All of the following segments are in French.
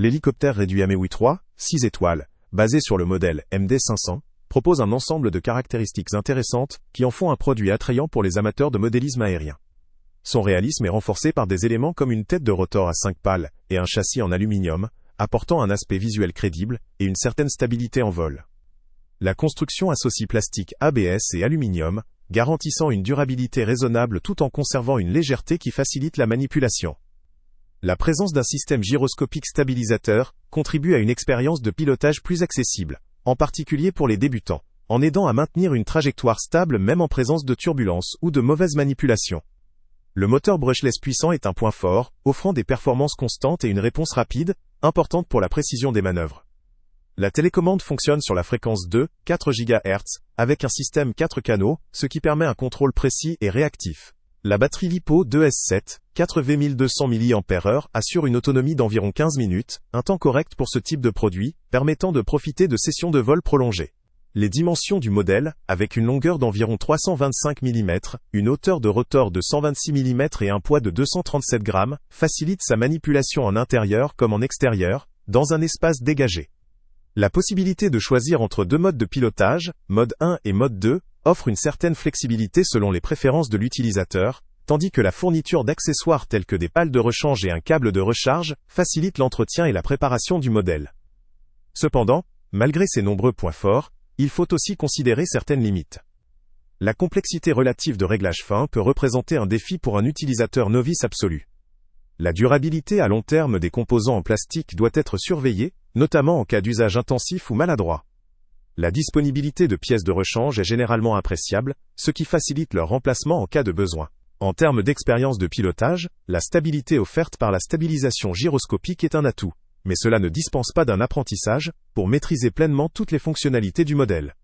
L'hélicoptère réduit Amewi 3, 6 étoiles, basé sur le modèle MD500, propose un ensemble de caractéristiques intéressantes qui en font un produit attrayant pour les amateurs de modélisme aérien. Son réalisme est renforcé par des éléments comme une tête de rotor à 5 pales et un châssis en aluminium, apportant un aspect visuel crédible et une certaine stabilité en vol. La construction associe plastique ABS et aluminium, garantissant une durabilité raisonnable tout en conservant une légèreté qui facilite la manipulation. La présence d'un système gyroscopique stabilisateur contribue à une expérience de pilotage plus accessible, en particulier pour les débutants, en aidant à maintenir une trajectoire stable même en présence de turbulences ou de mauvaises manipulations. Le moteur brushless puissant est un point fort, offrant des performances constantes et une réponse rapide, importante pour la précision des manœuvres. La télécommande fonctionne sur la fréquence 2,4 GHz, avec un système 4 canaux, ce qui permet un contrôle précis et réactif. La batterie LiPo 2S7, 4V1200 mAh, assure une autonomie d'environ 15 minutes, un temps correct pour ce type de produit, permettant de profiter de sessions de vol prolongées. Les dimensions du modèle, avec une longueur d'environ 325 mm, une hauteur de rotor de 126 mm et un poids de 237 grammes, facilitent sa manipulation en intérieur comme en extérieur, dans un espace dégagé. La possibilité de choisir entre deux modes de pilotage, mode 1 et mode 2, offre une certaine flexibilité selon les préférences de l'utilisateur, tandis que la fourniture d'accessoires tels que des pales de rechange et un câble de recharge facilite l'entretien et la préparation du modèle. Cependant, malgré ces nombreux points forts, il faut aussi considérer certaines limites. La complexité relative de réglages fins peut représenter un défi pour un utilisateur novice absolu. La durabilité à long terme des composants en plastique doit être surveillée, notamment en cas d'usage intensif ou maladroit. La disponibilité de pièces de rechange est généralement appréciable, ce qui facilite leur remplacement en cas de besoin. En termes d'expérience de pilotage, la stabilité offerte par la stabilisation gyroscopique est un atout, mais cela ne dispense pas d'un apprentissage pour maîtriser pleinement toutes les fonctionnalités du modèle.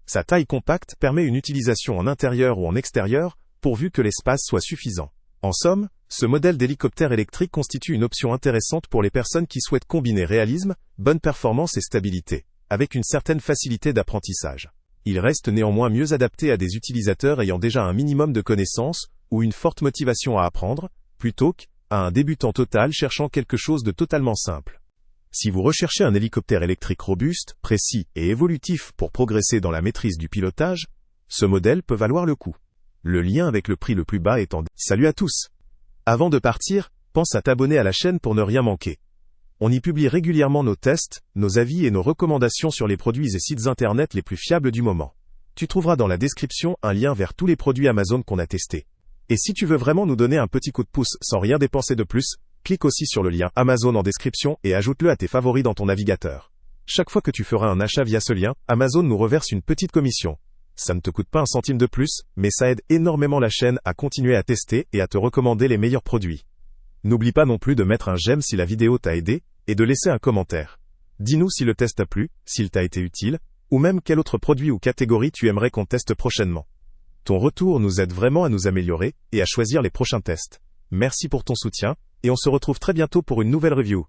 Sa taille compacte permet une utilisation en intérieur ou en extérieur, pourvu que l'espace soit suffisant. En somme, ce modèle d'hélicoptère électrique constitue une option intéressante pour les personnes qui souhaitent combiner réalisme, bonne performance et stabilité, avec une certaine facilité d'apprentissage. Il reste néanmoins mieux adapté à des utilisateurs ayant déjà un minimum de connaissances ou une forte motivation à apprendre, plutôt qu'à un débutant total cherchant quelque chose de totalement simple. Si vous recherchez un hélicoptère électrique robuste, précis et évolutif pour progresser dans la maîtrise du pilotage, ce modèle peut valoir le coup. Le lien avec le prix le plus bas est en... Salut à tous! Avant de partir, pense à t'abonner à la chaîne pour ne rien manquer. On y publie régulièrement nos tests, nos avis et nos recommandations sur les produits et sites internet les plus fiables du moment. Tu trouveras dans la description un lien vers tous les produits Amazon qu'on a testés. Et si tu veux vraiment nous donner un petit coup de pouce sans rien dépenser de plus, clique aussi sur le lien Amazon en description et ajoute-le à tes favoris dans ton navigateur. Chaque fois que tu feras un achat via ce lien, Amazon nous reverse une petite commission. Ça ne te coûte pas un centime de plus, mais ça aide énormément la chaîne à continuer à tester et à te recommander les meilleurs produits. N'oublie pas non plus de mettre un j'aime si la vidéo t'a aidé, et de laisser un commentaire. Dis-nous si le test t'a plu, s'il t'a été utile, ou même quel autre produit ou catégorie tu aimerais qu'on teste prochainement. Ton retour nous aide vraiment à nous améliorer, et à choisir les prochains tests. Merci pour ton soutien, et on se retrouve très bientôt pour une nouvelle review.